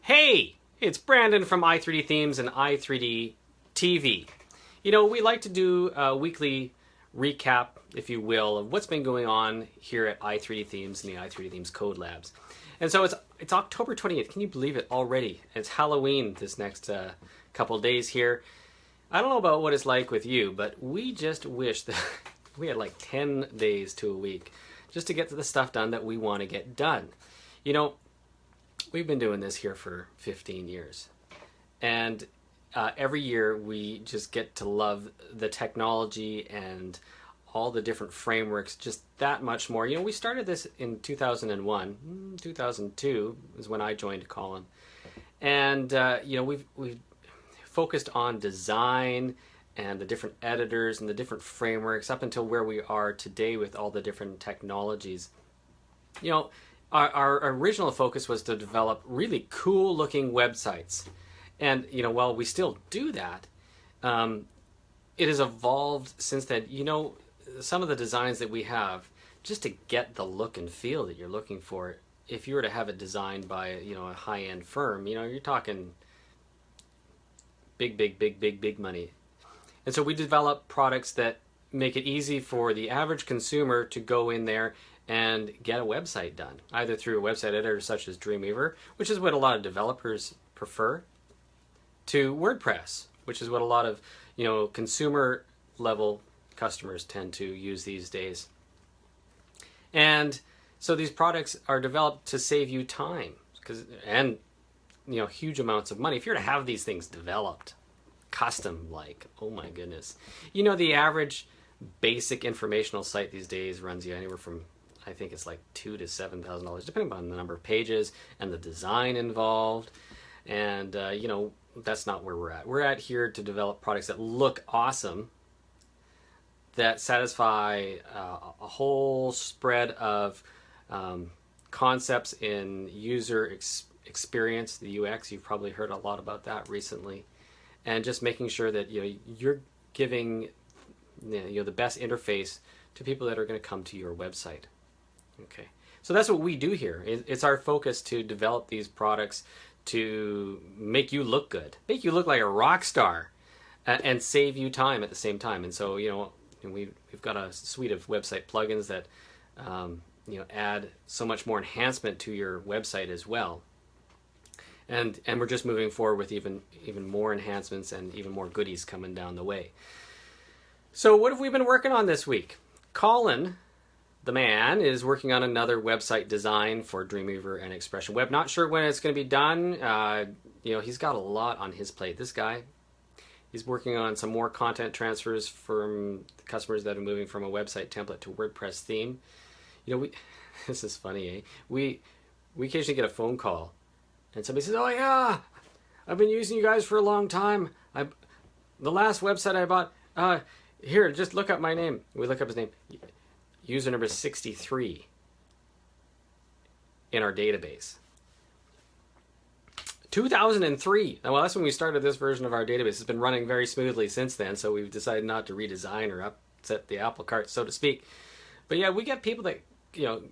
Hey, it's Brandon from i3D Themes and i3D TV. You know, we like to do a weekly recap, if you will, of what's been going on here at i3D Themes and the i3D Themes Code Labs. And so it's October 28th. Can you believe it already? It's Halloween this next couple days here. I don't know about what it's like with you, but we just wish that we had like 10 days to a week just to get to the stuff done that we want to get done. You know, we've been doing this here for 15 years. And every year we just get to love the technology and all the different frameworks just that much more. You know, we started this in 2001. 2002 is when I joined Colin. And, you know, we've focused on design and the different editors and the different frameworks up until where we are today with all the different technologies. You know, our original focus was to develop really cool looking websites. And, you know, while we still do that, it has evolved since then. You know, some of the designs that we have, just to get the look and feel that you're looking for, if you were to have it designed by, you know, a high-end firm, you know, you're talking big money. And so we develop products that make it easy for the average consumer to go in there and get a website done, either through a website editor such as Dreamweaver, which is what a lot of developers prefer, to WordPress, which is what a lot of, you know, consumer level customers tend to use these days. And so these products are developed to save you time and, you know, huge amounts of money. If you're to have these things developed, custom like, oh my goodness. You know, the average basic informational site these days runs you anywhere from, I think it's like $2,000 to $7,000, depending on the number of pages and the design involved. And, you know, that's not where we're at. We're at here to develop products that look awesome, that satisfy a whole spread of concepts in user experience, the UX. You've probably heard a lot about that recently. And just making sure that, you know, you're giving, you know, the best interface to people that are going to come to your website. Okay, so that's what we do here. It's our focus to develop these products to make you look good, make you look like a rock star, and save you time at the same time. And so, you know, we've got a suite of website plugins that you know, add so much more enhancement to your website as well. And we're just moving forward with even more enhancements and even more goodies coming down the way. So what have we been working on this week? Colin, the man, is working on another website design for Dreamweaver and Expression Web. Not sure when it's going to be done. You know, he's got a lot on his plate. This guy, he's working on some more content transfers from customers that are moving from a website template to WordPress theme. You know, this is funny, eh? We occasionally get a phone call and somebody says, "Oh yeah, I've been using you guys for a long time. The last website I bought, here, just look up my name." We look up his name. User number 63 in our database. 2003. Well, that's when we started this version of our database. It's been running very smoothly since then, so we've decided not to redesign or upset the apple cart, so to speak. But yeah, we get people that, you know,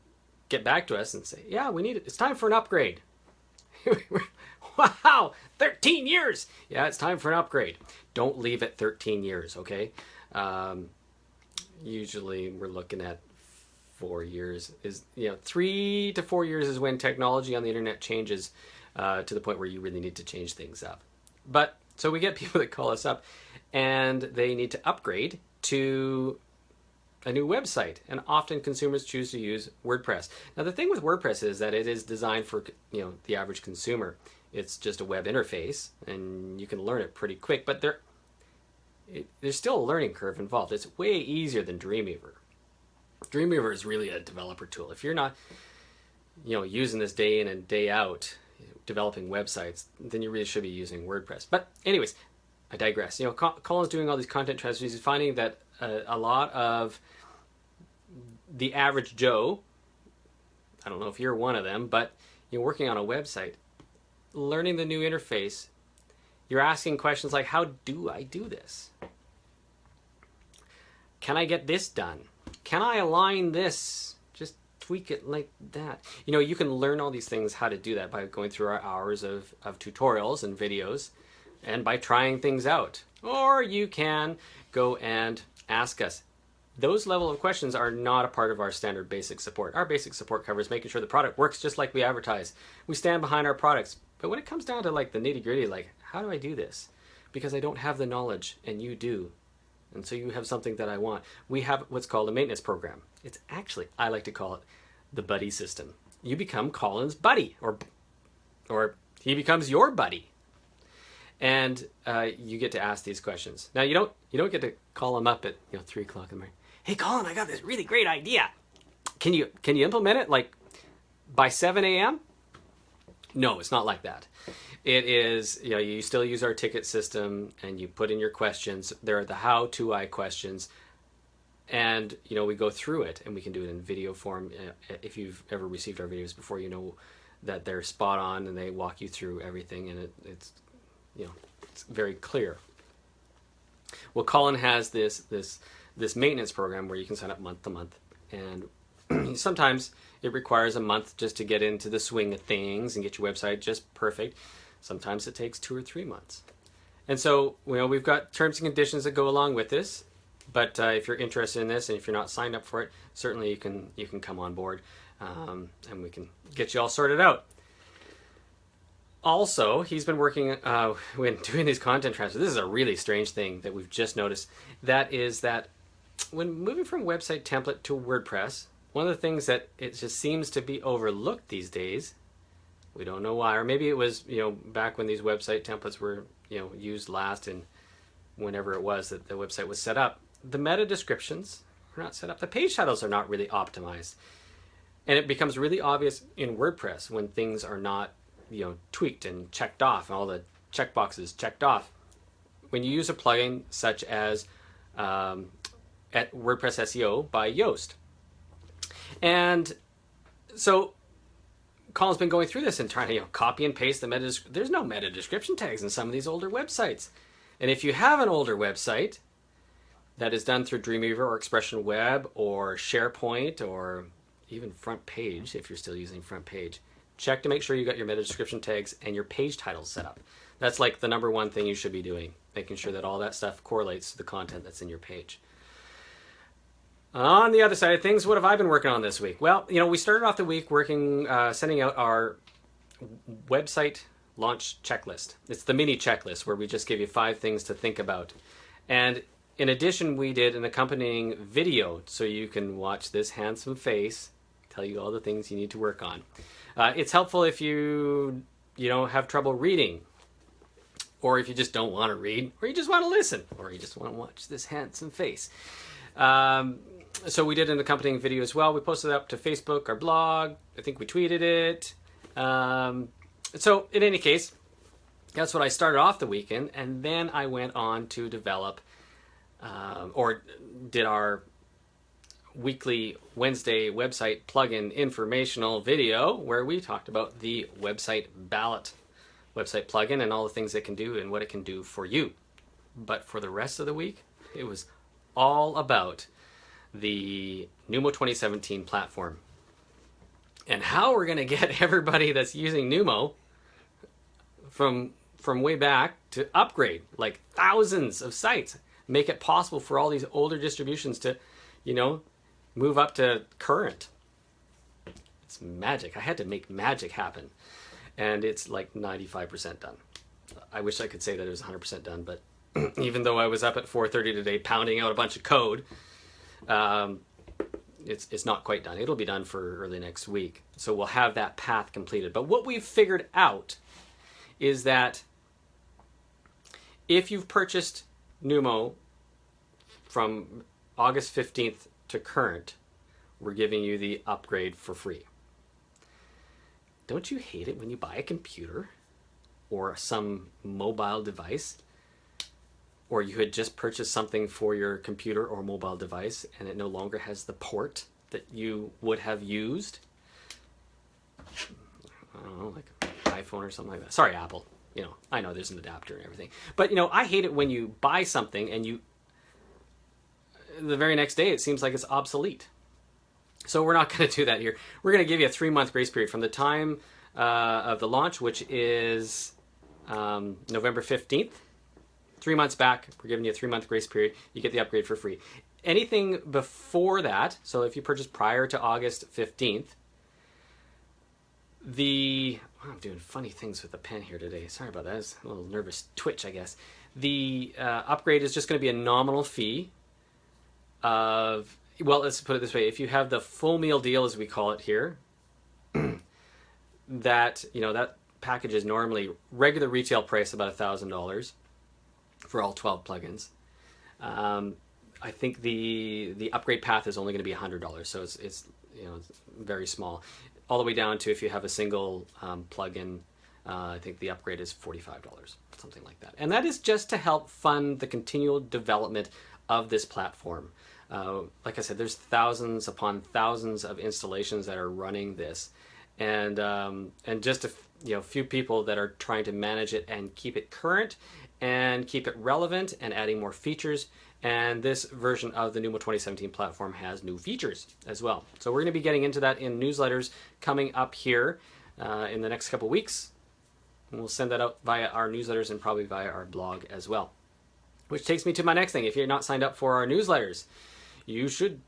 get back to us and say, "Yeah, we need it. It's time for an upgrade." Wow, 13 years. Yeah, it's time for an upgrade. Don't leave it 13 years, okay? Usually we're looking at 4 years. You know, 3 to 4 years is when technology on the internet changes to the point where you really need to change things up. But so we get people that call us up and they need to upgrade to a new website, and often consumers choose to use WordPress. Now the thing with WordPress is that it is designed for, you know, the average consumer. It's just a web interface and you can learn it pretty quick, but there's still a learning curve involved. It's way easier than Dreamweaver. Dreamweaver is really a developer tool. If you're not, you know, using this day in and day out, developing websites, then you really should be using WordPress. But anyways, I digress. You know, Colin's doing all these content transfers. He's finding that a lot of the average Joe, I don't know if you're one of them, but you're working on a website, learning the new interface, you're asking questions like, how do I do this? Can I get this done? Can I align this just tweak it like that. You know, you can learn all these things, how to do that, by going through our hours of tutorials and videos and by trying things out. Or you can go and ask us. Those level of questions are not a part of our standard basic support. Our basic support covers making sure the product works just like we advertise. We stand behind our products. But when it comes down to like the nitty gritty, like, how do I do this? Because I don't have the knowledge and you do. And so you have something that I want. We have what's called a maintenance program. It's actually, I like to call it the buddy system. You become Colin's buddy, or he becomes your buddy. And you get to ask these questions. Now you don't get to call him up at 3 o'clock in the morning. Hey Colin, I got this really great idea. Can you implement it like by 7 a.m.? No, it's not like that. It is, you still use our ticket system and you put in your questions. There are the how to I questions. And, we go through it and we can do it in video form. If you've ever received our videos before, you know that they're spot on and they walk you through everything, and it's very clear. Well, Colin has this maintenance program where you can sign up month to month, and sometimes it requires a month just to get into the swing of things and get your website just perfect. Sometimes it takes 2 or 3 months. And so, we've got terms and conditions that go along with this. But if you're interested in this and if you're not signed up for it, certainly you can come on board, and we can get you all sorted out. Also, he's been working when doing these content transfers. This is a really strange thing that we've just noticed. That is that when moving from website template to WordPress, one of the things that it just seems to be overlooked these days, we don't know why, or maybe it was back when these website templates were used last, and whenever it was that the website was set up, the meta descriptions are not set up. The page titles are not really optimized, and it becomes really obvious in WordPress when things are not tweaked and checked off, and all the checkboxes checked off. When you use a plugin such as at WordPress SEO by Yoast. And so Colin's been going through this and trying to copy and paste the meta. There's no meta description tags in some of these older websites. And if you have an older website that is done through Dreamweaver or Expression Web or SharePoint or even Front Page, if you're still using Front Page, check to make sure you got your meta description tags and your page titles set up. That's like the number one thing you should be doing, making sure that all that stuff correlates to the content that's in your page. On the other side of things, what have I been working on this week? Well, we started off the week working, sending out our website launch checklist. It's the mini checklist where we just give you 5 things to think about. And in addition, we did an accompanying video so you can watch this handsome face tell you all the things you need to work on. It's helpful if you have trouble reading, or if you just don't want to read, or you just want to listen, or you just want to watch this handsome face. So we did an accompanying video as well. We posted it up to Facebook, our blog. I think we tweeted it. So in any case, that's what I started off the weekend, and then I went on to develop or did our weekly Wednesday website plugin informational video where we talked about the website ballot website plugin and all the things it can do and what it can do for you. But for the rest of the week, it was all about the Numo 2017 platform and how we're going to get everybody that's using Numo from way back to upgrade, like thousands of sites, make it possible for all these older distributions to, move up to current. It's magic. I had to make magic happen, and it's like 95% done. I wish I could say that it was 100% done, but even though I was up at 4:30 today pounding out a bunch of code, it's not quite done. It'll be done for early next week. So we'll have that path completed. But what we've figured out is that if you've purchased Numo from August 15th to current, we're giving you the upgrade for free. Don't you hate it when you buy a computer or some mobile device, or you had just purchased something for your computer or mobile device and it no longer has the port that you would have used? I don't know, like an iPhone or something like that. Sorry, Apple. I know there's an adapter and everything. But, I hate it when you buy something and the very next day it seems like it's obsolete. So we're not going to do that here. We're going to give you a 3-month grace period from the time of the launch, which is November 15th. 3 months back, we're giving you a 3-month grace period. You get the upgrade for free. Anything before that, so if you purchase prior to August 15th, I'm doing funny things with the pen here today. Sorry about that. It's a little nervous twitch, I guess. The upgrade is just going to be a nominal fee of, well, let's put it this way. If you have the full meal deal, as we call it here, that package is normally regular retail price about $1,000 for all 12 plugins. I think the upgrade path is only going to be $100, so it's very small. All the way down to, if you have a single plugin, I think the upgrade is $45, something like that. And that is just to help fund the continual development of this platform. Like I said, there's thousands upon thousands of installations that are running this, and just a few people that are trying to manage it and keep it current and keep it relevant and adding more features. And this version of the Numo 2017 platform has new features as well. So we're going to be getting into that in newsletters coming up here in the next couple weeks. And we'll send that out via our newsletters and probably via our blog as well. Which takes me to my next thing. If you're not signed up for our newsletters, you should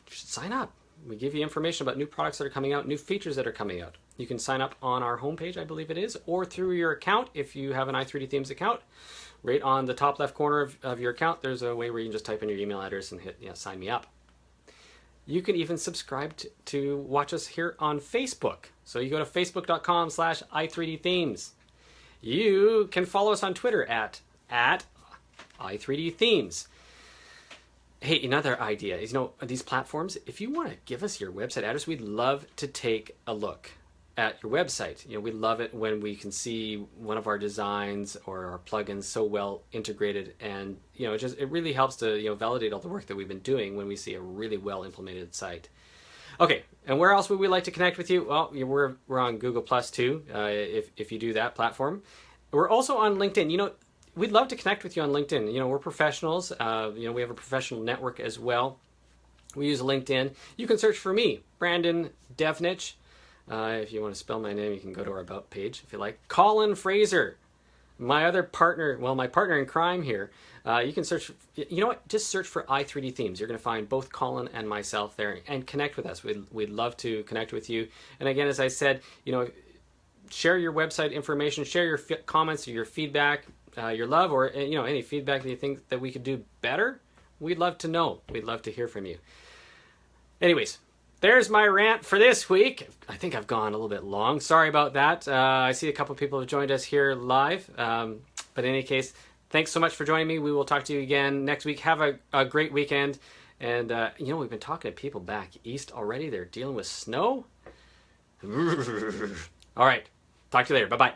sign up. We give you information about new products that are coming out, new features that are coming out. You can sign up on our homepage, I believe it is, or through your account if you have an i3D Themes account. Right on the top left corner of your account, there's a way where you can just type in your email address and hit sign me up. You can even subscribe to watch us here on Facebook. So you go to facebook.com/i3dthemes. You can follow us on Twitter at i3dthemes. Hey, another idea is, these platforms, if you want to give us your website address, we'd love to take a look at your website. We love it when we can see one of our designs or our plugins so well integrated, and it really helps to validate all the work that we've been doing when we see a really well implemented site. Okay, and where else would we like to connect with you? Well, we're on Google Plus too, if you do that platform. We're also on LinkedIn. We'd love to connect with you on LinkedIn. We're professionals. We have a professional network as well. We use LinkedIn. You can search for me, Brandon Devnich. If you want to spell my name, you can go to our About page if you like. Colin Fraser, my other partner, my partner in crime here. You can search, just search for i3D Themes. You're going to find both Colin and myself there, and connect with us. We'd love to connect with you. And again, as I said, share your website information, share your comments, your feedback, your love, or any feedback that you think that we could do better. We'd love to know. We'd love to hear from you. Anyways, there's my rant for this week. I think I've gone a little bit long. Sorry about that. I see a couple of people have joined us here live. But in any case, thanks so much for joining me. We will talk to you again next week. Have a great weekend. And, we've been talking to people back east already. They're dealing with snow. All right. Talk to you later. Bye-bye.